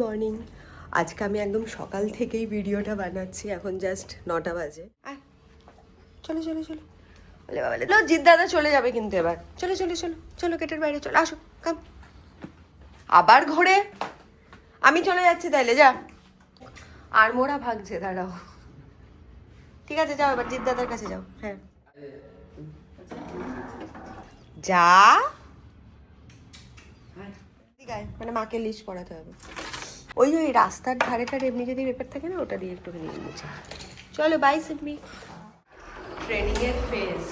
Morning. আজকে আমি একদম সকাল থেকেই ভিডিওটা বানাচ্ছি, এখন জাস্ট 9টা বাজে। চলো চলো চলো, বলে বাবা লো, জিৎ দাদা চলে যাবে কিন্তু এবার। চলো চলো চলো চলো, গেটের বাইরে চলো, আসো কাম। আবার ঘোরে, আমি চলে যাচ্ছি তাইলে, যা। আর মোরা ভাগছে, দাঁড়াও। ঠিক আছে যাও, এবার জিৎ দাদার কাছে যাও। হ্যাঁ যা, মানে মাকে লিস্ট পড়াতে হবে। ওই যে ওই রাস্তার ধারে ধারে এমনি যদি পেপার থাকে না, ওটা দিয়ে একটুখানি মুছে। চলো বাই সিডমি। ট্রেনিং এর ফেস।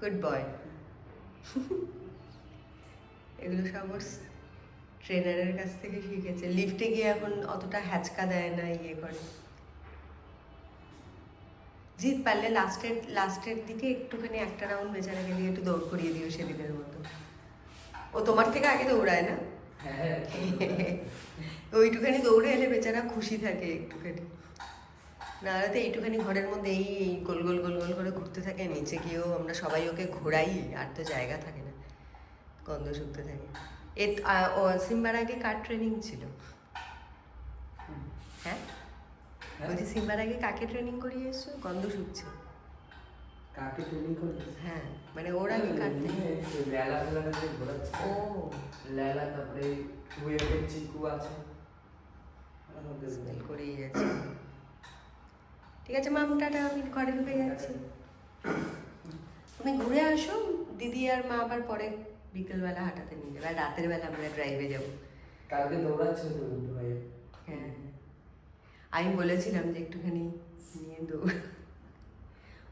Good boy. এগুলো সব ওর ট্রেনারের কাছ থেকে শিখেছে। লিফটে গিয়ে এখন অতটা হ্যাচকা দেয় না, ইয়ে করে। জিত পারলে লাস্টের দিকে একটুখানি একটা রাউন্ড বেচারাকে দিয়ে একটু দৌড় করিয়ে দিও সেদিনের মতো। ও তোমার থেকে আগে দৌড়ায় না? হ্যাঁ। ওইটুখানি দৌড়ে এলে বেচারা খুশি থাকে একটুখানি। নাহলে তো এইটুখানি ঘরের মধ্যে এই গোল গোল গোল গোল করে ঘুরতে থাকে। নিচে গিয়েও আমরা সবাই ওকে ঘোরাই, আর তো জায়গা থাকে না, গন্ধ শুকতে থাকে। ও সিম্বার আগে কার ট্রেনিং ছিল? হ্যাঁ বলছি, সিম্বার আগে কাকে ট্রেনিং করিয়ে এসছো? গন্ধ শুকছে। কাকে ট্রেনিং করিস? হ্যাঁ মানে ওর আগে কার ট্রেনিং? লেলা ফেলাতে ঘোরাচ্ছে। ও লেলা, তারপরে ওয়েবের চিকু আছে, স্মেল করেই যাচ্ছে। ঠিক আছে মাম, টাটা, আমি ঘরে ঢুকে যাচ্ছি। তুমি ঘুরে আসো, দিদি আর মা আবার পরে বিকেলবেলা হাঁটাতে নিয়ে যাবে, আর রাতের বেলা আমরা ড্রাইভে যাবো। কালকে দৌড়াচ্ছে তো দুটো ভাই। হ্যাঁ আমি বলেছিলাম যে একটুখানি নিয়ে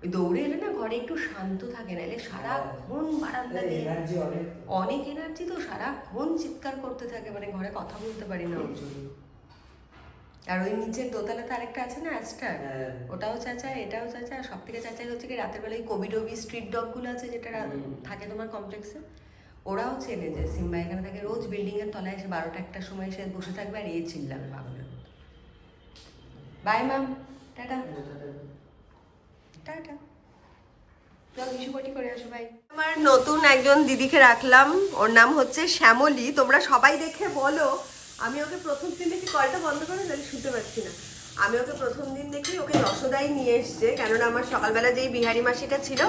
ওই দৌড়ে এলে না ঘরে একটু শান্ত থাকে, না এলে সারাক্ষণ বারান্দা দিয়ে অনেক এনার্জি তো, সারাক্ষণ চিৎকার করতে থাকে, মানে ঘরে কথা বলতে পারি না ওর জন্য। আর ওই নিচের দোতলাতে আরেকটা আছে না অ্যাস্টার, ওটাও চাচায়, এটাও চাচায়। আর সব থেকে চাচাই হচ্ছে কি রাতের বেলায় কোভিডোবি স্ট্রিট ডগগুলো আছে যেটা থাকে তোমার কমপ্লেক্সে, ওরাও চেনে যে সিম্বা এখানে থাকে। রোজ বিল্ডিং এর তলায় এসে 12টা 1টার সময় এসে বসে থাকবে আর এই চিল্লাবে পাগলের মতো। Bye ma'am, tata tata. আমার নতুন একজন দিদিকে রাখলাম, ওর নাম হচ্ছে শ্যামলী। তোমরা সবাই দেখে বলো। আমি ওকে প্রথম দিন দেখি, কলটা বন্ধ করে তাহলে শুনতে পাচ্ছি না। আমি ওকে প্রথম দিন দেখি ওকে যশোদাই নিয়ে এসছে, কেননা আমার সকালবেলা যেই বিহারি মাসিটা ছিল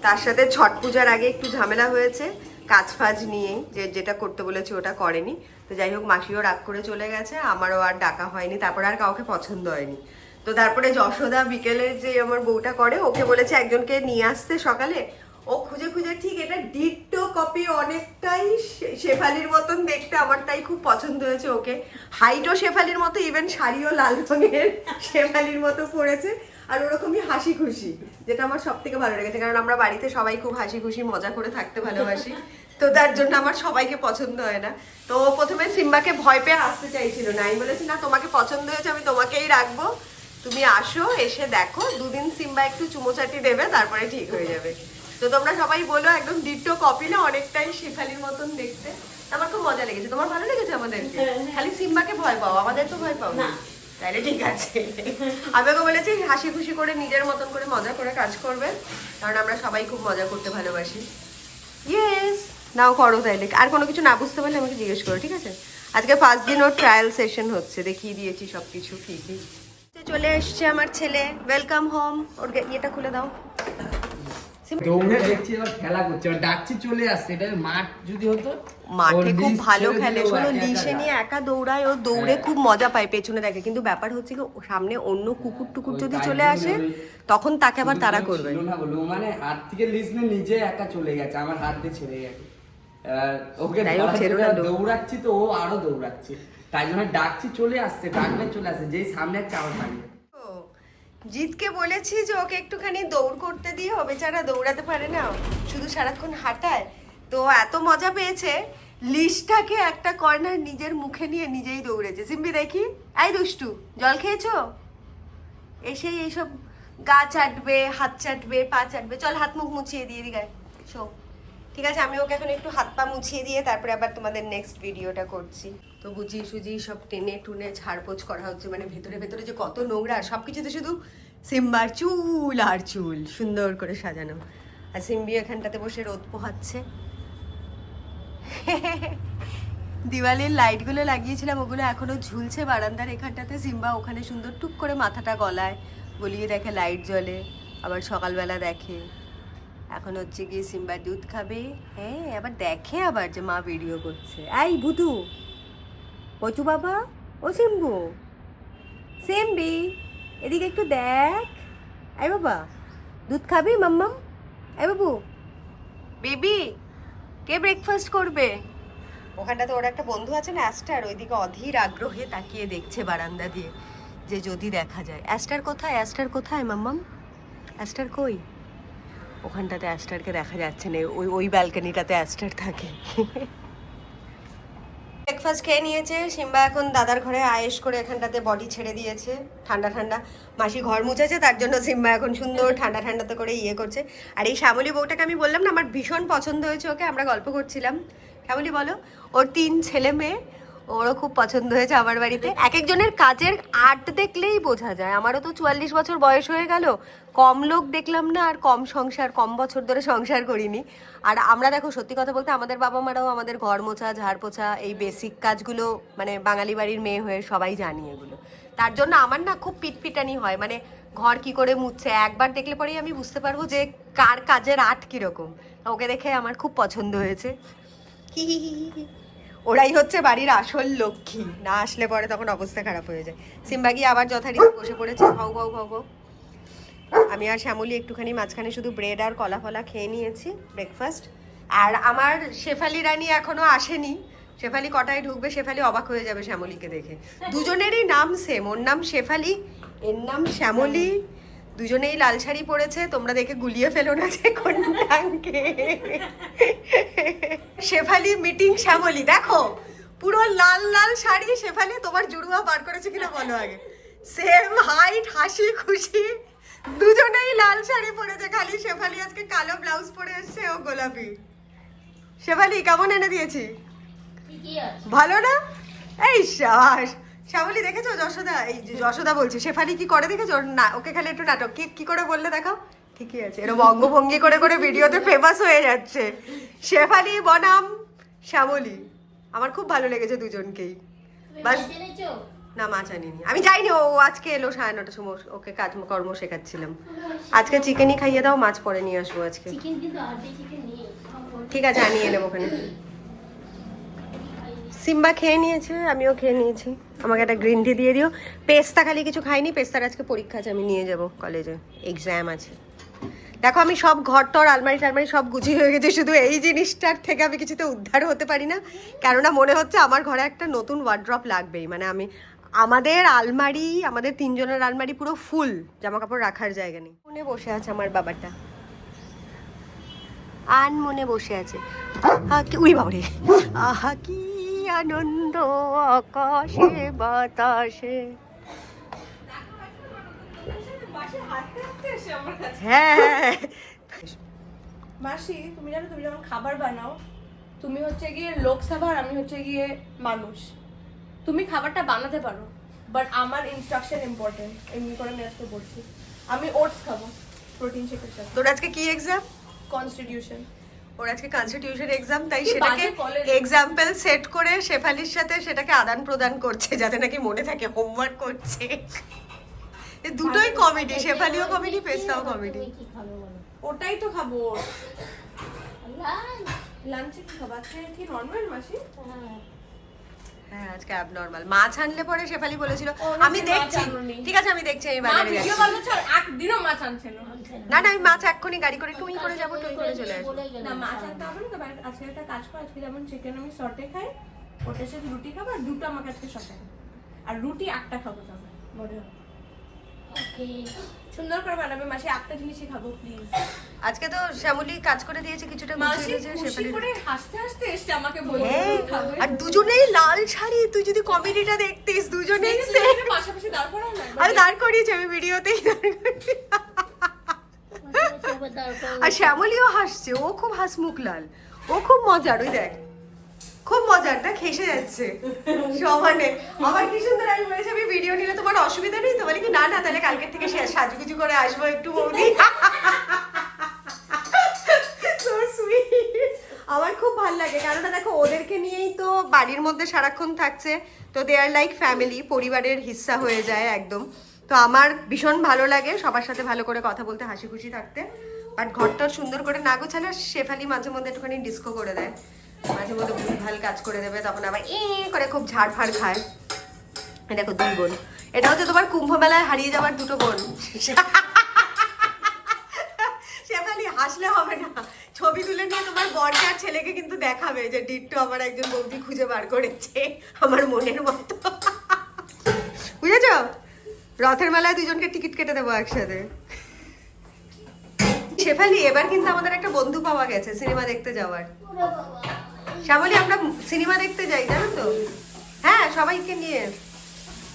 তার সাথে ছট পূজার আগে একটু ঝামেলা হয়েছে কাজ ফাজ নিয়ে, যেটা করতে বলেছে ওটা করেনি। তো যাই হোক, মাসিও রাগ করে চলে গেছে, আমারও আর ডাকা হয়নি, তারপরে আর কাউকে পছন্দ হয়নি। তো তারপরে যশোদা বিকেলের যে আমার বউটা করে, ওকে বলেছে একজনকে নিয়ে আসতে সকালে। ও খুঁজে খুঁজে ঠিক এটা ডিট্টো কপি, অনেকটাই শেফালির মতন দেখতে, আমার তাই খুব পছন্দ হয়েছে ওকে। হাইটও শেফালির মতো, ইভেন শাড়িও লাল রঙের শেফালির মতো পরেছে, আর ওরকমই হাসি খুশি, যেটা আমার সব থেকে ভালো লেগেছে। কারণ আমরা বাড়িতে সবাই খুব হাসি খুশি মজা করে থাকতে ভালোবাসি, তো তার জন্য আমার সবাইকে পছন্দ হয় না। তো প্রথমে সিম্বাকে ভয় পেয়ে আসতে চাইছিল না, আমি বলেছি না তোমাকে পছন্দ হয়েছে, আমি তোমাকেই রাখবো, তুমি আসো, এসে দেখো। দুদিন সিম্বা একটু চুমোচাটি দেবে, তারপরে ঠিক হয়ে যাবে। তো তোমরা সবাই বলো একদম ডিট্টো কপি না, অনেকটাই শেফালির মতন দেখতে। আমার খুব মজা লেগেছে। তোমার ভালো লেগেছে আমাদেরকে? খালি সিম্বাকে ভয় পাও, আমাদের তো ভয় পাও না? তাহলে ঠিক আছে। আমি ওকে বলেছি হাসি খুশি করে নিজের মতন করে মজা করে কাজ করবে, কারণ আমরা সবাই খুব মজা করতে ভালোবাসি। ইয়েস, নাও করো তাইলে। আর কোনো কিছু না বুঝতে পারলে আমাকে জিজ্ঞেস করো, ঠিক আছে? আজকে ফার্স্ট দিন ওর ট্রায়াল সেশন হচ্ছে, দেখিয়ে দিয়েছি সব কিছু কি কি। চলে এসছে আমার ছেলে, ওয়েলকাম হোম। ওর ইয়েটা খুলে দাও। দৌড়ে দেখছি আর খেলা করছে, আর ডাকছি চলে আসছে। এটা মাঠ যদি হতো, মাঠে খুব ভালো খেলে। শোনো, লিশে নিয়ে একা দৌড়ায়, ও দৌড়ে খুব মজা পায়, পেছনে দেখে। কিন্তু ব্যাপার হচ্ছে কি, সামনে অন্য কুকুর টুকুর যদি চলে আসে তখন তাকে আবার তাড়া করবে না। বলো মানে হাত থেকে লিশ নিয়ে নিজে একা চলে গেছে, আমার হাত দিয়ে ছেড়ে গেছে। ওকে দৌড়াচ্ছি তো ও আরো দৌড়াচ্ছে, তাই জন্য ডাকছি চলে আসছে, ডাকলে চলে আসছে, যেই সামনে একটা আমার বাড়ি। জিতকে বলেছি যে ওকে একটুখানি দৌড় করতে দিয়ে, ও বেচারা দৌড়াতে পারে না, শুধু সারাক্ষণ হাঁটায়। তো এত মজা পেয়েছে, লিশটাকে একটা কর্নার নিজের মুখে নিয়ে নিজেই দৌড়েছে। সিম্বি দেখি, এই দুষ্টু, জল খেয়েছো? এসেই এইসব গা চাটবে, হাত চাটবে, পা চাটবে। চল হাত মুখ মুছিয়ে দিয়ে দিই গায়ে, শো। ঠিক আছে, আমি ওকে এখন একটু হাত পা মুছিয়ে দিয়ে তারপরে আবার তোমাদের নেক্সট ভিডিওটা করছি। তো বুঝিয়ে সুঝিয়ে সব টেনে টুনে ঝাড়পোছ করা হচ্ছে, মানে ভেতরে ভেতরে যে কত নোংরা, সব কিছুতে শুধু সিম্বার চুল আর চুল সুন্দর করে সাজানো, আর সিম্বি এখানটাতে বসে রোদ পোহাচ্ছে। দিওয়ালির লাইটগুলো লাগিয়েছিলাম, ওগুলো এখনো ঝুলছে বারান্দার এখানটাতে। সিম্বা ওখানে সুন্দর টুক করে মাথাটা গলায় গলিয়ে দেখে লাইট জ্বলে, আবার সকালবেলা দেখে। এখন হচ্ছে গিয়ে সিম্বা দুধ খাবে। হ্যাঁ, আবার দেখে আবার যে মা ভিডিও করছে। এই ভুতু, পচু বাবা, ও সিম্বু, সিম্বি এদিকে একটু দেখ। এই বাবা, দুধ খাবি মাম্মাম? এই বাবু, বেবি, কে ব্রেকফাস্ট করবে? ওখানটাতে ওর একটা বন্ধু আছে না, অ্যাস্টার, ওইদিকে অধীর আগ্রহে তাকিয়ে দেখছে বারান্দা দিয়ে যে যদি দেখা যায়। অ্যাস্টার কোথায়? অ্যাস্টার কোথায় মাম্মাম? অ্যাস্টার কই? ওখানটাতে অ্যাস্টারকে দেখা যাচ্ছে না, ওই ওই ব্যালকনিটাতে অ্যাস্টার থাকে। ব্রেকফাস্ট খেয়ে নিয়েছে সিম্বা, এখন দাদার ঘরে আয়েশ করে এখানটাতে বডি ছেড়ে দিয়েছে। ঠান্ডা ঠান্ডা মাসি ঘর মুছেছে, তার জন্য সিম্বা এখন সুন্দর ঠান্ডা ঠান্ডাতে করে ইয়ে করছে। আর এই শ্যামলী বউটাকে আমি বললাম না আমার ভীষণ পছন্দ হয়েছে ওকে, আমরা গল্প করছিলাম। শ্যামলী বলো, ওর 3 ছেলে মেয়ে, ওরও খুব পছন্দ হয়েছে আমার বাড়িতে। এক একজনের কাজের আর্ট দেখলেই বোঝা যায়। আমারও তো 44 বছর বয়স হয়ে গেল, কম লোক দেখলাম না, আর কম সংসার, কম বছর ধরে সংসার করিনি। আর আমরা দেখো, সত্যি কথা বলতে আমাদের বাবা মারাও আমাদের ঘর মোছা, ঝাড় পোছা, এই বেসিক কাজগুলো মানে বাঙালি বাড়ির মেয়ে হয়ে সবাই জানি এগুলো। তার জন্য আমার না খুব পিটপিটানি হয়, মানে ঘর কি করে মুছছে একবার দেখলে পরেই আমি বুঝতে পারবো যে কার কাজের আর্ট কীরকম। ওকে দেখে আমার খুব পছন্দ হয়েছে। হি হি হি হি। ওরাই হচ্ছে বাড়ির আসল লক্ষ্মী, না আসলে পরে তখন অবস্থা খারাপ হয়ে যায়। সিম্বা গিয়ে আবার যথারীতি বসে পড়েছে, ভাও ভাও ভাও ভাও। আমি আর শ্যামলী একটুখানি মাঝখানে শুধু ব্রেড আর কলা ফলা খেয়ে নিয়েছি ব্রেকফাস্ট। আর আমার শেফালি রানী এখনো আসেনি। শেফালি কটায় ঢুকবে, শেফালি অবাক হয়ে যাবে শ্যামলীকে দেখে। দুজনেরই নাম সেম, ওর নাম শেফালি, এর নাম শ্যামলী। দুজনেই লাল শাড়ি পরেছে, তোমরা দেখে গুলিয়ে ফেলো না যে কোনটাকে। শেফালি মিটিং শ্যামলী, দেখো পুরো লাল লাল শাড়ি। শেফালি তোমার জুড়ুয়া বার করেছে কিনা বলো আগে। সেম হাইট, হাসি খুশি, দুজনেই লাল শাড়ি পরেছে, খালি শেফালি আজকে কালো ব্লাউজ পরে এসছে, ও গোলাপি। শেফালি কেমন এনে দিয়েছি? ভালো না? এই শাবাশ। শ্যামলী দেখেছো যশোদা, এই যশোদা বলছে শেফালি কি করে দেখেছো? না, ওকে খালি একটু নাটক কি করে বললে দেখাও। ঠিকই আছে, এরকম অঙ্গভঙ্গি করে করে ভিডিওতে ফেমাস হয়ে যাচ্ছে। শেফালি বনাম শ্যামলী, আমার খুব ভালো লেগেছে দুজনকেই। বাস না, মাছ আনিনি, আমি যাইনি, ও আজকে এলো 9:30টার সময়, ওকে কাজ কর্ম শেখাচ্ছিলাম। আজকে চিকেনই খাইয়ে দাও, মাছ পরে নিয়ে আসবো আজকে। ঠিক আছে, আনিয়ে নেবো ওখানে। সিম্বা খেয়ে নিয়েছে, আমিও খেয়ে নিয়েছি। আমাকে একটা গ্রিন টি দিয়ে দিও। পেস্তা খালি কিছু খাইনি, পেস্তার আজকে পরীক্ষা আছে, আমি নিয়ে যাব কলেজে, এক্সাম আছে। দেখো আমি সব ঘর টর আলমারি টালমারি সব গুছিয়ে হয়ে গেছে, শুধু এই জিনিসটার থেকে আমি কিছুতে উদ্ধার হতে পারি না। কেননা মনে হচ্ছে আমার ঘরে একটা নতুন ওয়ার্ড্রপ লাগবেই। মানে আমাদের আলমারি, আমাদের 3 জনের আলমারি পুরো ফুল, জামা কাপড় রাখার জায়গা নেই। মনে বসে আছে আমার বাবাটা, মনে বসে আছে। উই বাবারে, আহা কি আনন্দ আকাশে বাতাসে। হ্যাঁ মাসি, তুমি জানো তুমি যখন খাবার বানাও, তুমি হচ্ছে গিয়ে লোকসভা আর আমি হচ্ছে গিয়ে মানুষ। তুমি খাবারটা বানাতে পারো, বাট আমার ইনস্ট্রাকশন ইম্পর্টেন্ট। এমনি করে আমি আজকে বলছি, আমি ওটস খাবো প্রোটিন শেকের সাথে। তোর আজকে কি এক্সাম? কনস্টিটিউশন। ওর আজকে কনস্টিটিউশন এক্সাম, তাই সেটাকে এক্সাম্পল সেট করে শেফালির সাথে সেটাকে আদান প্রদান করছে, যাতে নাকি মনে থাকে হোমওয়ার্ক করছে। দুটোই কমেডি, শেফালিও কমেডি, পেস্তাও কমেডি। ওটাই তো খাবো। লাঞ্চে কি খাবো আজকে? কি নরমাল মাসি? হ্যাঁ, আজকে অ্যাবনরমাল। মাছ আনলে পরে শেফালি বলেছিল আমি দেখছি, ঠিক আছে আমি দেখছি, আমি বাজারে যাচ্ছি। একদিনও মাছ আনছে না। না না, আমি মাছ এক্ষুনি গাড়ি করে টুই করে যাবো, টুই করে চলে আসবো। না, মাছ আনতে হবে না। তবে আজকে একটা কাজ করো, আজকে যেমন চিকেন আমি সটে খাই, ওটার সাথে রুটি খাবো, আর দুটো আমাকে আজকে সটে খাবো, আর রুটি একটা খাবো। তবে মনে হয় ওকে, সুন্দর করে বানাবে মাসি, একটা জিনিসই খাবো প্লিজ। আজকে তো শ্যামলী কাজ করে দিয়েছে, কিছুটা গুছিয়ে দিয়েছে শেফালি। করে হাসতে হাসতে এসে আমাকে বলবে খাবে। আর দুজনেই লাল শাড়ি, তুই যদি কমেডিটা দেখতিস, দুজনেই সেম। পাশাপাশি দাঁড় করাও না। আরে দাঁড় করিয়েছি আমি ভিডিওতেই, দাঁড় করিয়েছি। আর শ্যামলীও হাসছে, ও খুব হাসমুখ লাল, ও খুব মজার, ওই দেখ খুব মজার না, খেসে যাচ্ছে সমানে। আমার কি সুন্দর আমি বলেছি আমি ভিডিও নিলে তোমার অসুবিধা নেই তো, বলে কি না না তাহলে কালকের থেকে সাজুগুজু করে আসবো একটু বৌদি। So sweet. আমার খুব ভালো লাগে, কারণ দেখো ওদেরকে নিয়েই তো বাড়ির মধ্যে সারাক্ষণ থাকছে, তো দে আর লাইক ফ্যামিলি, পরিবারের হিস্সা হয়ে যায় একদম। তো আমার ভীষণ ভালো লাগে সবার সাথে ভালো করে কথা বলতে, হাসি খুশি থাকতে। বাট ঘরটা সুন্দর করে না গোছালে শেফালি মাঝে মধ্যে একটুখানি ডিস্কো করে দেয়, মাঝে মধ্যে ভুলভাল কাজ করে দেবে, তখন আবার করে খুব ঝাড় ফাড় খায়। দেখো 2 বোন, এটা হচ্ছে তোমার কুম্ভ মেলায় হারিয়ে যাওয়ার 2টো বোন। শেফালি হাসলে হবে না, ছবি তুলে নিয়ে তোমার বরকে আর ছেলেকে কিন্তু দেখাবে যে ডিট্টু আমার একজন বৌদি খুঁজে বার করেছে আমার মনের মতো। বুঝেছ? রথের মেলায় 2জনকে টিকিট কেটে দেবো একসাথে। শেফালি এবার কিন্তু আমাদের একটা বন্ধু পাওয়া গেছে সিনেমা দেখতে যাওয়ার। শ্যামলী আমরা সিনেমা দেখতে যাই জানো তো? হ্যাঁ সবাইকে নিয়ে।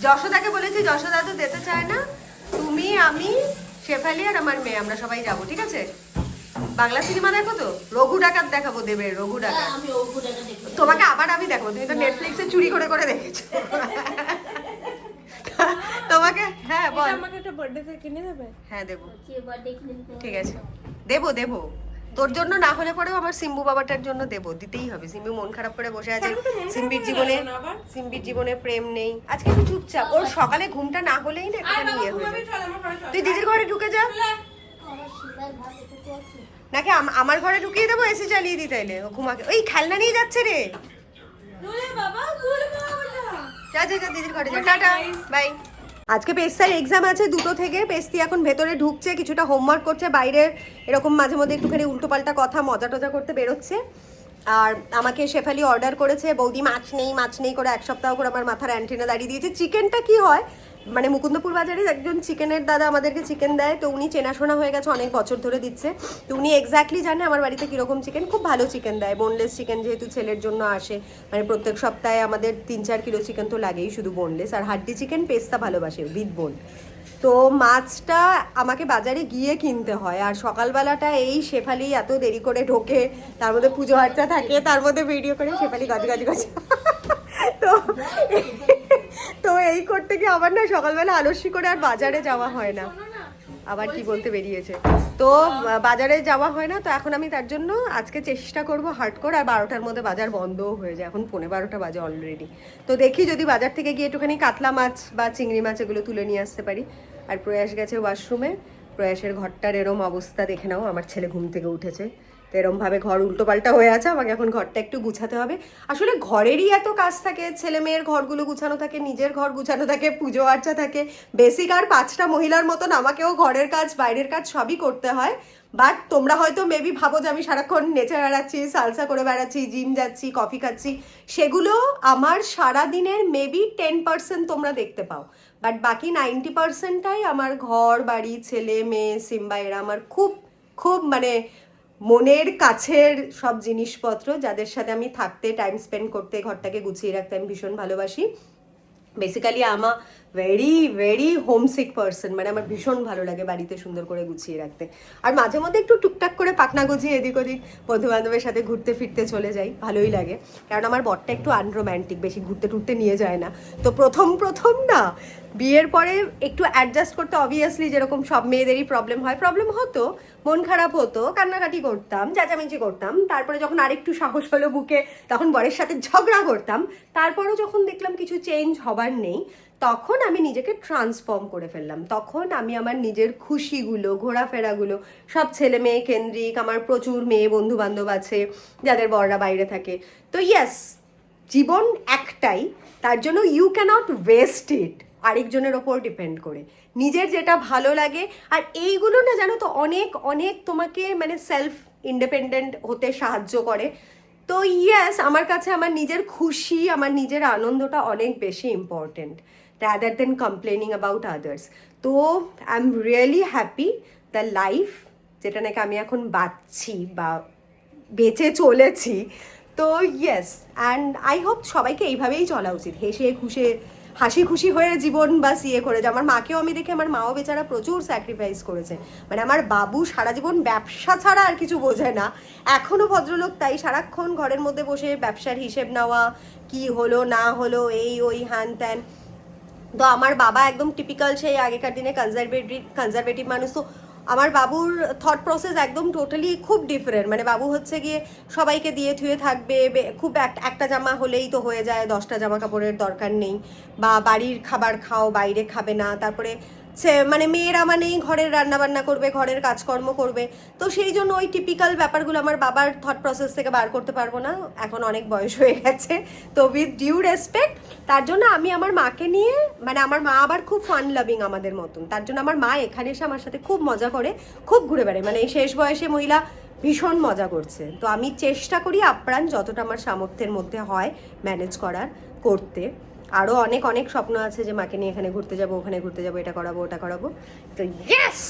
যশোদাকে বলেছি, যশোদা তো যেতে চায় না, তুমি আমি শেফালি আর আমার মেয়ে আমরা সবাই যাবো, ঠিক আছে? বাংলা সিনেমা দেখো তো? রঘু ডাকাত দেখাবো, দেবের রঘু ডাকাত। তোমাকে আবার আমি দেখাবো, তুমি তো নেটফ্লিক্সে চুরি করে করে দেখেছো। তোমাকে হ্যাঁ বল। আমাকে একটা বার্থডে কিনে দেবে? হ্যাঁ দেবো, ঠিক আছে দেবো দেবো। তোর জন্য না হলে পরেও আমার সিম্বু বাবাটার জন্য দেবো, দিতেই হবে। সিম্বু মন খারাপ করে বসে আছে, সিম্বির জীবনে প্রেম নেই। আজকে একটু চুপচাপ, ওর সকালে ঘুমটা না হলেই না একটা নিয়ে হয়ে যায়। তুই দিদির ঘরে ঢুকে যা, নাকি আমার ঘরে ঢুকিয়ে দেবো এসি চালিয়ে দি, তাইলে ও ঘুমাকে। ওই খেলনা নিয়ে যাচ্ছে রে, যা যা যা দিদির ঘরে যা, টাটা বাই। আজকে পেস্তার এক্সাম আছে 2টো থেকে। পেস্তি এখন ভেতরে ঢুকছে, কিছুটা হোমওয়ার্ক করছে, বাইরে এরকম মাঝে মধ্যে একটুখানি উল্টোপাল্টা কথা মজা টজা করতে বেরোচ্ছে। আর আমাকে শেফালি অর্ডার করেছে, বৌদি মাছ নেই করে 1 সপ্তাহ করে আমার মাথার অ্যান্টেনা দাঁড়িয়ে দিয়েছে। চিকেনটা কি হয় মানে মুকুন্দপুর বাজারে একজন চিকেনের দাদা আমাদেরকে চিকেন দেয়, তো উনি চেনাশোনা হয়ে গেছে, অনেক বছর ধরে দিচ্ছে, তো উনি এক্স্যাক্টলি জানে আমার বাড়িতে কীরকম চিকেন। খুব ভালো চিকেন দেয়, বোনলেস চিকেন, যেহেতু ছেলের জন্য আসে, মানে প্রত্যেক সপ্তাহে আমাদের 3-4 কিলো চিকেন তো লাগেই শুধু বোনলেস। আর হাড্ডি চিকেন পেস্তা ভালোবাসে উইথ বোন। তো মাছটা আমাকে বাজারে গিয়ে কিনতে হয়, আর সকালবেলাটা এই শেফালি এত দেরি করে ঢোকে, তার মধ্যে পুজো আর্চা থাকে, তার মধ্যে ভিডিও করে শেফালি গাছ তো তো এই করতে গিয়ে আবার না সকালবেলা আলস্যি করে আর বাজারে যাওয়া হয় না। আবার কি বলতে বেরিয়েছে, তো বাজারে যাওয়া হয় না। তো এখন আমি তার জন্য আজকে চেষ্টা করবো হার্ডকোর, আর 12টার মধ্যে বাজার বন্ধও হয়ে যায়, এখন 12:15 বাজে অলরেডি। তো দেখি যদি বাজার থেকে গিয়ে একটুখানি কাতলা মাছ বা চিংড়ি মাছ এগুলো তুলে নিয়ে আসতে পারি। আর প্রয়াস গেছে ওয়াশরুমে, প্রয়াসের ঘরটার এরম অবস্থা দেখে নাও, আমার ছেলে ঘুম থেকে উঠেছে, তো এরমভাবে ঘর উল্টোপাল্টা হয়ে আছে, আমাকে এখন ঘরটা একটু গুছাতে হবে। আসলে ঘরেরই এত কাজ থাকে, ছেলে মেয়ের ঘরগুলো গুছানো থাকে, নিজের ঘর গুছানো থাকে, পুজো আর্চা থাকে, বেসিক। আর 5টা মহিলার মতন আমাকেও ঘরের কাজ বাইরের কাজ সবই করতে হয়। বাট তোমরা হয়তো মেবি ভাবো যে আমি সারাক্ষণ নেচে বেড়াচ্ছি, সালসা করে বেড়াচ্ছি, জিম যাচ্ছি, কফি খাচ্ছি, সেগুলো আমার সারাদিনের মেবি 10% তোমরা দেখতে পাও। বাট বাকি 90%টাই আমার ঘর বাড়ি, ছেলে মেয়ে, সিম্বা, এরা আমার খুব খুব মানে মনের কাছের সব জিনিসপত্র, যাদের সাথে আমি থাকতে, টাইম স্পেন্ড করতে, ঘরটাকে গুছিয়ে রাখতে আমি ভীষণ ভালোবাসি। বেসিক্যালি আমার ভেরি ভেরি হোমসিক পার্সন, মানে আমার ভীষণ ভালো লাগে বাড়িতে সুন্দর করে গুছিয়ে রাখতে। আর মাঝে মধ্যে একটু টুকটাক করে পাকনা গুছিয়ে এদিক ওদিক বন্ধু বান্ধবের সাথে ঘুরতে ফিরতে চলে যাই, ভালোই লাগে। কারণ আমার বরটা একটু আনরোম্যান্টিক, বেশি ঘুরতে টুরতে নিয়ে যায় না। তো প্রথম না, বিয়ের পরে একটু অ্যাডজাস্ট করতে অবভিয়াসলি যেরকম সব মেয়েদেরই প্রবলেম হতো, মন খারাপ হতো, কান্নাকাটি করতাম, চেঁচামেচি করতাম। তারপরে যখন আরেকটু সাহস হলো বুকে, তখন বরের সাথে ঝগড়া করতাম। তারপরেও যখন দেখলাম কিছু চেঞ্জ হবার নেই, তখন আমি নিজেকে ট্রান্সফর্ম করে ফেললাম। তখন আমি আমার নিজের খুশিগুলো, ঘোরাফেরাগুলো সব ছেলে মেয়ে কেন্দ্রিক। আমার প্রচুর মেয়ে বন্ধু বান্ধব আছে যাদের বররা বাইরে থাকে। তো ইয়েস, জীবন একটাই, তার জন্য ইউ ক্যানট ওয়েস্ট ইট আরেকজনের ওপর ডিপেন্ড করে। নিজের যেটা ভালো লাগে, আর এইগুলো না জানো তো অনেক অনেক তোমাকে মানে সেলফ ইন্ডিপেন্ডেন্ট হতে সাহায্য করে। তো ইয়েস, আমার কাছে আমার নিজের খুশি, আমার নিজের আনন্দটা অনেক বেশি important rather than complaining about others. তো I am really happy the life যেটা নাকি আমি এখন বাঁচছি বা বেঁচে চলেছি। তো ইয়েস, অ্যান্ড আই হোপ সবাইকে এইভাবেই চলা উচিত, হেসে খুশে হাসি খুশি হয়ে জীবন বাস ইয়ে করেছে। আমার মাকেও আমি দেখি, আমার মাও বেচারা প্রচুর স্যাক্রিফাইস করেছে। মানে আমার বাবু সারা জীবন ব্যবসা ছাড়া আর কিছু বোঝে না, এখনো ভদ্রলোক তাই, সারাক্ষণ ঘরের মধ্যে বসে ব্যবসার হিসেব নেওয়া, কি হলো না হলো, এই ওই হ্যান ত্যান। তো আমার বাবা একদম টিপিক্যাল সেই আগেকার দিনে কনজারভেটিভ মানুষ। তো আমার বাবুর থট প্রসেস একদম টোটালি খুব ডিফারেন্ট। মানে বাবু হচ্ছে গিয়ে সবাইকে দিয়ে থুয়ে থাকবে, খুব একটা জামা হলেই তো হয়ে যায়, 10টা জামা কাপড়ের দরকার নেই, বা বাড়ির খাবার খাও, বাইরে খাবে না। তারপরে মানে মেয়েরা মানেই ঘরের রান্নাবান্না করবে, ঘরের কাজকর্ম করবে। তো সেই জন্য ওই টিপিক্যাল ব্যাপারগুলো আমার বাবার থট প্রসেস থেকে বার করতে পারবো না, এখন অনেক বয়স হয়ে গেছে। তো উইথ ডিউ রেসপেক্ট, তার জন্য আমি আমার মাকে নিয়ে, মানে আমার মা আবার খুব ফান লাভিং আমাদের মতন, তার জন্য আমার মা এখানে এসে আমার সাথে খুব মজা করে, খুব ঘুরে বেড়ায়। মানে এই শেষ বয়সে মহিলা ভীষণ মজা করছে। তো আমি চেষ্টা করি আপ্রাণ যতটা আমার সামর্থ্যের মধ্যে হয় ম্যানেজ করার, করতে। আরও অনেক অনেক স্বপ্ন আছে যে মাকে নিয়ে এখানে ঘুরতে যাবো, ওখানে ঘুরতে যাবো, এটা করাবো ওটা করাবো। তো yes,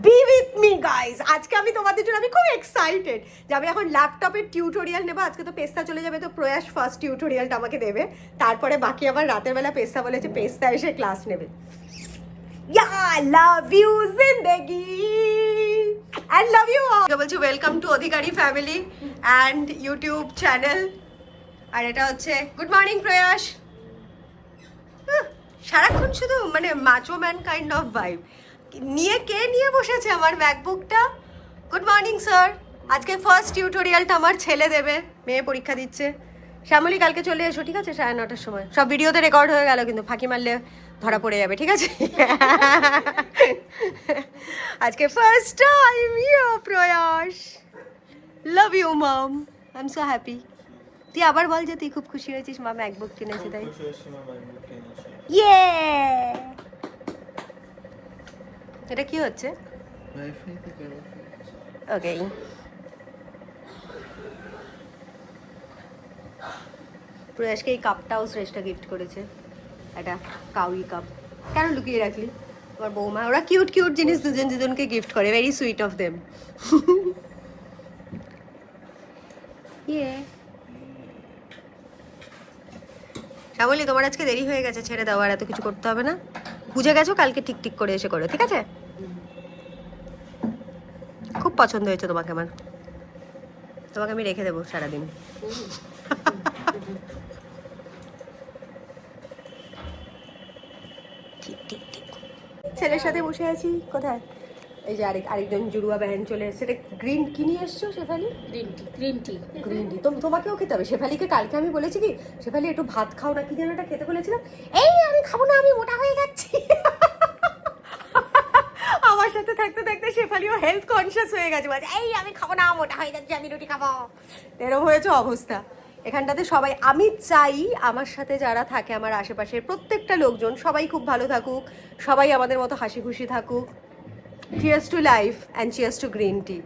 B with me guys. আজকে আমি তোমাদের জন্য আমি খুব এক্সাইটেড যে আমি এখন ল্যাপটপের টিউটোরিয়াল নেবো। আজকে তো পেস্তা চলে যাবে, তো প্রয়াস ফার্স্ট টিউটোরিয়ালটা আমাকে দেবে, তারপরে বাকি আবার রাতের বেলা পেস্তা বলেছে পেস্তা এসে ক্লাস নেবে। লাভ ইউ জিন্দেগি and love you all. বলছি welcome to Adhikari family and YouTube channel. আর এটা হচ্ছে গুড মর্নিং প্রয়াস। সারাক্ষণ শুধু মানে macho man kind of vibe নিয়ে বসেছে আমার ম্যাকবুকটা। Good morning sir. আজকে ফার্স্ট টিউটোরিয়ালটা আমার ছেলে দেবে, মেয়ে পরীক্ষা দিচ্ছে। শ্যামলী কালকে চলে এসো, ঠিক আছে? 9:30টার সময়। সব ভিডিওতে রেকর্ড হয়ে গেল, কিন্তু ফাঁকি মারলে ধরা পড়ে যাবে, ঠিক আছে? আজকে ফার্স্ট টাইম প্রয়াস। Love you mom, I am so happy. তুই আবার বল যে তুই খুব খুশি হয়েছিস মা ম্যাকবুক কিনেছে, তাই? ইয়ে, এটা কি হচ্ছে? ওকে, প্রয়াসকে এই কাপটাও শ্রেষ্ঠা গিফট করেছে, একটা কাউরি কাপ। কেন লুকিয়ে রাখলি? আমার বৌমা, ওরা কিউট কিউট জিনিস দুজনকে গিফট করে, ভেরি সুইট অফ দেম। ইয়ে, শ্যামলী তোমার আজকে দেরি হয়ে গেছে, ছেড়ে দাও, আর এত কিছু করতে হবে না। বুঝে গেছো, কালকে ঠিক ঠিক করে এসে করো, ঠিক আছে? খুব পছন্দ হয়েছে তোমাকে আমার, তোমাকে আমি রেখে দেবো সারাদিন। ঠিক ঠিক ঠিক। ছেলের সাথে বসে আছি, কোথায়? এই যে আরেকজন জুড়ুয়া ব্যান চলে এসেছে। এটা গ্রিন কি নিয়ে এসছো শেফালি? Green tea. তোমাকেও খেতে হবে। শেফালিকে কালকে আমি বলেছি কি, শেফালি একটু ভাত খাও না, কি যেন এটা খেতে বলেছিলাম। এই আমি খাবো না, আমি মোটা হয়ে যাচ্ছি। আমার সাথে থাকতে থাকতে শেফালিও হেলথ কনসিয়াস হয়ে গেছে, বলছে এই আমি খাবো না, মোটা হয়ে যাচ্ছি, আমি রুটি খাবো। এরকম হয়েছে অবস্থা এখানটাতে। সবাই, আমি চাই আমার সাথে যারা থাকে আমার আশেপাশের প্রত্যেকটা লোকজন সবাই খুব ভালো থাকুক, সবাই আমাদের মতো হাসি খুশি থাকুক। Cheers to life and cheers to green tea.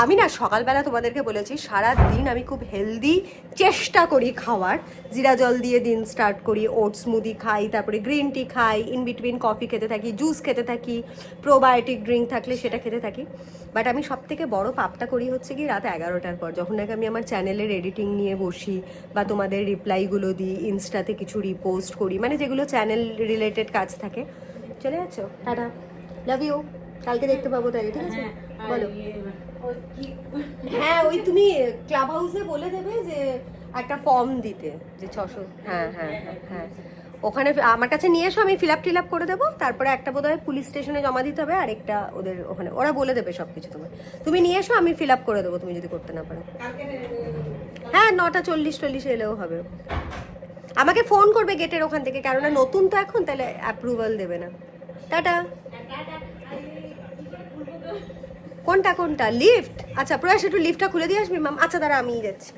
আমি না সকালবেলা তোমাদেরকে বলেছি সারা দিন আমি খুব হেলদি চেষ্টা করি খাওয়ার, জিরা জল দিয়ে দিন স্টার্ট করি, ওটস স্মুদি খাই, তারপরে গ্রিন টি খাই, ইন বিটুইন কফি খেতে থাকি, জুস খেতে থাকি, প্রোবায়োটিক ড্রিঙ্ক থাকলে সেটা খেতে থাকি। বাট আমি সব থেকে বড় পাপটা করি হচ্ছে কি রাত 11টার পর, যখন নাকি আমি আমার চ্যানেলের এডিটিং নিয়ে বসি বা তোমাদের রিপ্লাইগুলো দিই, ইনস্টাতে কিছু রিপোস্ট করি, মানে যেগুলো চ্যানেল রিলেটেড কাজ থাকে। চলে যাচ্ছ? Tata, love you. কালকে দেখতে পাবো তাহলে, ঠিক আছে? বলো। হ্যাঁ, ওই তুমি ক্লাব হাউসে বলে দেবে যে একটা ফর্ম দিতে, যে 600। হ্যাঁ হ্যাঁ হ্যাঁ, ওখানে আমার কাছে নিয়ে এসো, আমি ফিল আপ করে দেবো। তারপরে একটা বোধহয় পুলিশ স্টেশনে জমা দিতে হবে, আর একটা ওদের ওখানে, ওরা বলে দেবে সব কিছু। তুমি নিয়ে এসো, আমি ফিল আপ করে দেবো, তুমি যদি করতে না পারো। হ্যাঁ, 9:40 এলেও হবে। আমাকে ফোন করবে গেটের ওখান থেকে, কেননা নতুন তো এখন, তাহলে অ্যাপ্রুভাল দেবে না। টাটা। কোনটা লিফট? আচ্ছা প্রয়াস, একটু লিফটটা খুলে দিয়ে আসবি ম্যাম। আচ্ছা দাঁড়া, আমিই যাচ্ছি।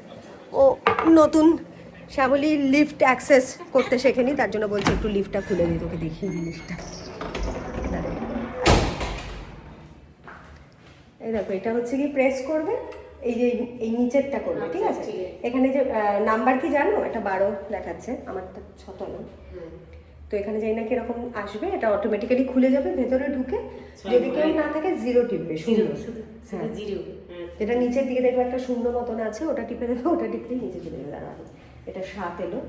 ও নতুন শ্যামলী লিফট অ্যাক্সেস করতে শেখেনি, তার জন্য বলছি একটু লিফটটা খুলে দিই, তোকে দেখি লিফটটা। এই দেখো, এটা হচ্ছে কি প্রেস করবে, এই যে এই নিচেরটা করবে, ঠিক আছে? এখানে যে নাম্বার কি জানো, এটা 12 দেখাচ্ছে, আমারটা 6 না। তো এখানে যাই না কিরকম আসবে, এটা অটোমেটিক্যালি খুলে যাবে, ভেতরে ঢুকে যদি কেউ না থাকে 0 টিপবে, 0। হ্যাঁ, যেটা নিচের দিকে দেখবে একটা শূন্য মতন আছে, ওটা টিপে দেবে, ওটা টিপলেই নিচে চলে যাবে। দাঁড়াবে, এটা 7 এলো,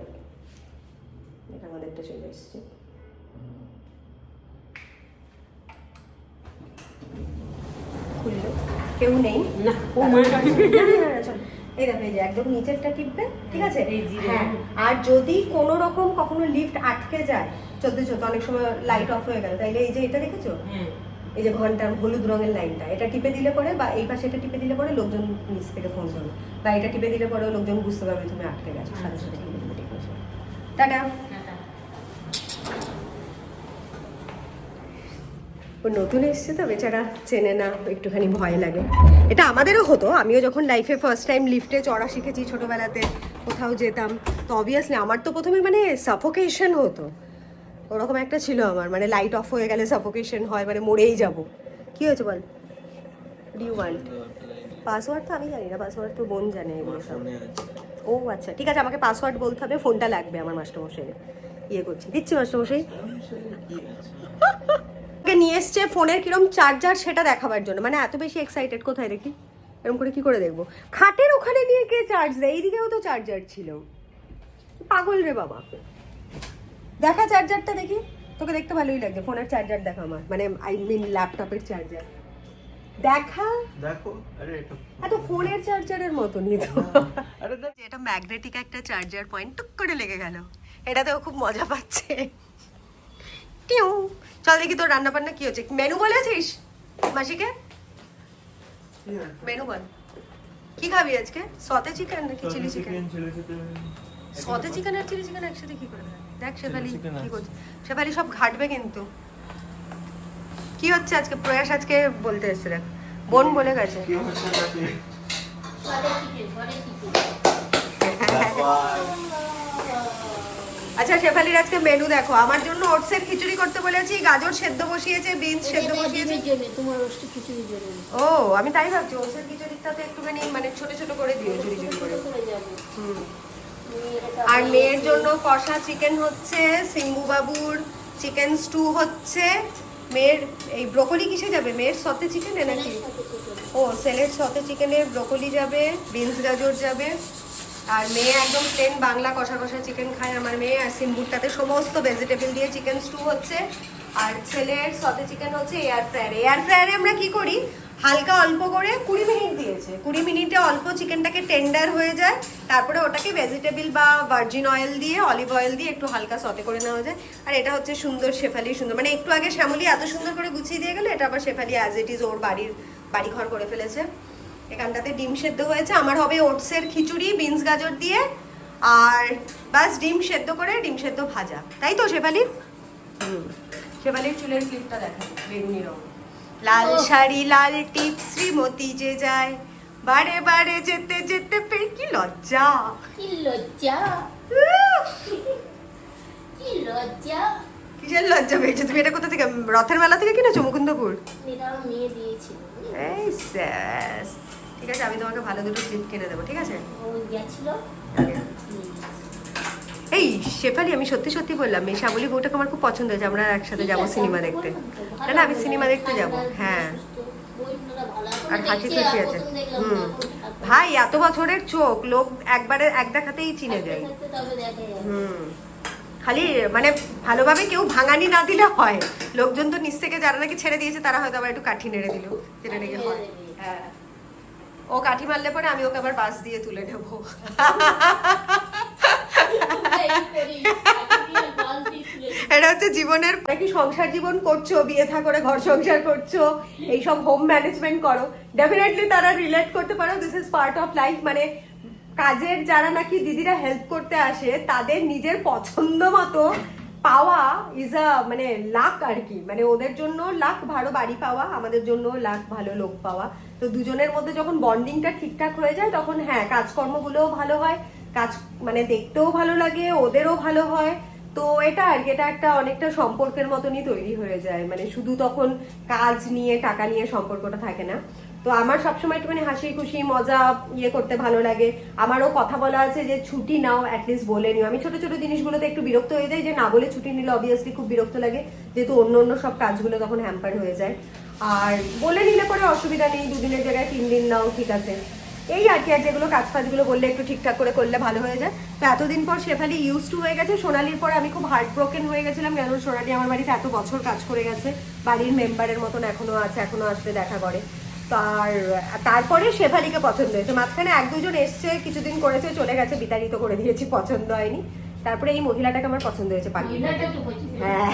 এটা আমাদেরটা চলে এসছে। খুললো, কেউ নেই না ও মা এই দেখো, এই যে একদম নিচেরটা টিপবে, ঠিক আছে? হ্যাঁ, আর যদি কোনো রকম কখনো লিফট আটকে যায় চলতে চলতে, অনেক সময় লাইট অফ হয়ে গেল, তাইলে এই যে এটা দেখেছো, এই যে ঘন্টার হলুদ রঙের লাইনটা, এটা টিপে দিলে পরে, বা এই পাশে এটা টিপে দিলে পরে লোকজন নিচ থেকে ফোন করবে, বা এটা টিপে দিলে পরে লোকজন বুঝতে পারবে তুমি আটকে গেছো, সাথে সাথে টিপে দিবে, ঠিক আছে? টাটা। ও নতুন এসছে তো, বেচারা চেনে না, একটুখানি ভয় লাগে। এটা আমাদেরও হতো, আমিও যখন লাইফে ফার্স্ট টাইম লিফটে চড়া শিখেছি ছোটোবেলাতে, কোথাও যেতাম, তো অবভিয়াসলি আমার তো প্রথমে মানে সাফোকেশন হতো, ওরকম একটা ছিল আমার, মানে লাইট অফ হয়ে গেলে সাফোকেশন হয়, মানে মরেই যাব। কি হয়েছে বল? Do you want password? তো আমি জানি না পাসওয়ার্ড, তো বোন জানে এগুলো সব। ও আচ্ছা, ঠিক আছে, আমাকে পাসওয়ার্ড বলতে হবে, ফোনটা লাগবে আমার মাস্টারমশাই। ইয়ে করছি, দিচ্ছি মাস্টারমশাই। নিয়ে এসছে ফোনের কিরম চার্জার সেটা দেখাবার জন্য, মানে এত বেশি এক্সাইটেড। কোথায় দেখি, এরকম করে কি করে দেখবো? খাটের ওখানে নিয়ে কে চার্জ দেয়? এইদিকেও তো চার্জার ছিল, পাগল রে বাবা। দেখা চার্জারটা দেখি, তোকে দেখতে ভালোই লাগছে, ফোনের চার্জার দেখা আমার, মানে আই মিন ল্যাপটপের চার্জার দেখা। দেখো, আরে এটা এত ফোনের চার্জারের মতনই তো। আরে এটা ম্যাগনেটিক একটা চার্জার পয়েন্ট, টুক করে লেগে গেল, এটাতেও খুব মজা পাচ্ছে। টিউ, চল দেখি তোর রান্না বান্না কি হচ্ছে। মেনু বলেছিস মাসিকে? মেনু বল, কি খাবি আজকে? সতে চিকেন নাকি চিলি চিকেন? সতে চিকেন আর চিলি চিকেন একসাথে কি করে? দেখ শেফালি কি করছে, শেফালি সব ঘাটবে কিন্তু। কি হচ্ছে আজকে? প্রয়াস আজকে বলতে এসছে, দেখ বোন বলে গেছে। কি হচ্ছে নাকি? আচ্ছা শেফালির আজকে মেনু দেখো, আমার জন্য ওটসের খিচুড়ি করতে বলেছি, গাজর সেদ্ধ বসিয়েছে, বিনস সেদ্ধ বসিয়েছে। ও আমি তাই ভাবছি, ওটসের খিচুড়িটাতে একটুখানি মানে ছোট ছোট করে দিও, ঝুড়ি ঝুড়ি করে। আর মেয়ের জন্য কষা চিকেন হচ্ছে, সিম্বু বাবুর চিকেন স্টু হচ্ছে, মেয়ের এই ব্রোকলি কিসে যাবে? মেয়ের সতে চিকেনে নাকি? ও সেলের সতে চিকেনে ব্রোকলি যাবে, বিনস গাজর যাবে। আর মেয়ে একদম প্লেন বাংলা কষা কষা চিকেন খায় আমার মেয়ে। আর সিম্বুরটাতে সমস্ত ভেজিটেবল দিয়ে চিকেন স্টু হচ্ছে। আর ছেলের সতে চিকেন হচ্ছে এয়ার ফ্রায়ারে। এয়ার ফ্রায়ারে আমরা কি করি, হালকা অল্প করে 20 মিনিট দিয়েছে, 20 মিনিটে অল্প চিকেনটাকে টেন্ডার হয়ে যায়, তারপরে ওটাকে ভেজিটেবল বা ভার্জিন অয়েল দিয়ে, অলিভ অয়েল দিয়ে একটু হালকা সতে করে নেওয়া যায়। আর এটা হচ্ছে সুন্দর শেফালি, সুন্দর মানে একটু আগে শ্যামলী এত সুন্দর করে গুছিয়ে দিয়ে গেলো, এটা আবার শেফালি অ্যাজ ইট ইজ ওর বাড়িঘর করে ফেলেছে। এখানটাতে ডিম সেদ্ধ হয়েছে, আমার হবে ওটসের খিচুড়ি বিনস গাজর দিয়ে, আর বাস ডিম সেদ্ধ করে ডিম সেদ্ধ ভাজা, তাই তো শেফালি? শেফালির চুলের ক্লিপটা দেখো, বেগুনি রঙ, লাল শাড়ি লাল টিপ শ্রীমতী যে যায়, বারে বারে যেতে যেতে পেয়ে কি লজ্জা, কি লজ্জা, কি লজ্জা। কিসের লজ্জা পেয়েছো তুমি? এটা কোথা থেকে, রথের মেলা থেকে কিনেছো মুকুন্দপুর? এটা আমার মেয়ে দিয়েছিল। এই স্যাস, ঠিক আছে আমি তোমাকে ভালো দুটো ক্লিপ কিনে দেবো, ঠিক আছে? ও গেছিল। এই শেফালি আমি সত্যি সত্যি বললাম, এই শ্যামলী বউটাকে আমার খুব পছন্দ হয়েছে, আমরা একসাথে যাবো সিনেমা দেখতে। না না আমি সিনেমা দেখতে যাবো, হ্যাঁ। আর হাসি খুশি আছে। ভাই এত বছরের চোখ, লোক একবারে এক দেখাতেই চিনে যায়। খালি মানে ভালোভাবে কেউ ভাঙানি না দিলে হয়, লোকজন তো নিচ থেকে যারা নাকি ছেড়ে দিয়েছে তারা হয়তো আবার একটু কাঠি নেড়ে দিল, যেটা নাকি হয়। হ্যাঁ, ও কাঠি মারলে পরে আমি ওকে আবার বাস দিয়ে তুলে নেবো। এটা হচ্ছে জীবনের, নাকি সংসার জীবন করছো, বিয়ে থা করে ঘর সংসার করছো, এইসব হোম ম্যানেজমেন্ট করো, ডেফিনেটলি তারা রিলেট করতে পারো, this is part of life. মানে কাজের যারা নাকি দিদিরা হেল্প করতে আসে, তাদের নিজের পছন্দ মতো পাওয়া ইজ আ মানে লাক আর কি, মানে ওদের জন্য লাক ভালো বাড়ি পাওয়া, আমাদের জন্য লাক ভালো লোক পাওয়া। তো দুজনের মধ্যে যখন বন্ডিংটা ঠিকঠাক হয়ে যায়, তখন হ্যাঁ কাজকর্মগুলোও ভালো হয়, কাজ মানে দেখতেও ভালো লাগে, ওদেরও ভালো হয়। তো এটা আর কি, এটা একটা অনেকটা সম্পর্কের মতনই তৈরি হয়ে যায়, মানে শুধু তখন কাজ নিয়ে টাকা নিয়ে সম্পর্কটা থাকে না। তো আমার সবসময় একটুখানি হাসি খুশি মজা ইয়ে করতে ভালো লাগে। আমারও কথা বলা আছে যে ছুটি নাও, অ্যাটলিস্ট বলে নিও। আমি ছোট ছোট জিনিসগুলোতে একটু বিরক্ত হয়ে যাই, যে না বলে ছুটি নিলে অবভিয়াসলি খুব বিরক্ত লাগে, যেহেতু অন্য অন্য সব কাজগুলো তখন হ্যাম্পার হয়ে যায়। আর বলে নিলে পরে অসুবিধা নেই, 2 দিনের জায়গায় 3 দিন নাও, ঠিক আছে। এই আর কি, আর যেগুলো কাজ ফাজগুলো বললে একটু ঠিকঠাক করে করলে ভালো হয়ে যায়। তো এতদিন পর শেফালি ইউজ টু হয়ে গেছে। সোনালির পরে আমি খুব হার্ট ব্রোকেন হয়ে গেছিলাম, কেন সোনালি আমার বাড়িতে এত বছর কাজ করে গেছে, বাড়ির মেম্বারের মতন এখনো আছে, এখনো আসতে দেখা করে। তারপরে শেফালিকে পছন্দ হয়েছে। মাঝখানে 1-2 জন এসছে, কিছুদিন করেছে, চলে গেছে, বিতাড়িত করে দিয়েছি, পছন্দ হয়নি। তারপরে এই মহিলাটাকে আমার পছন্দ হয়েছে, পাখি। মহিলাটা তো পছন্দ। হ্যাঁ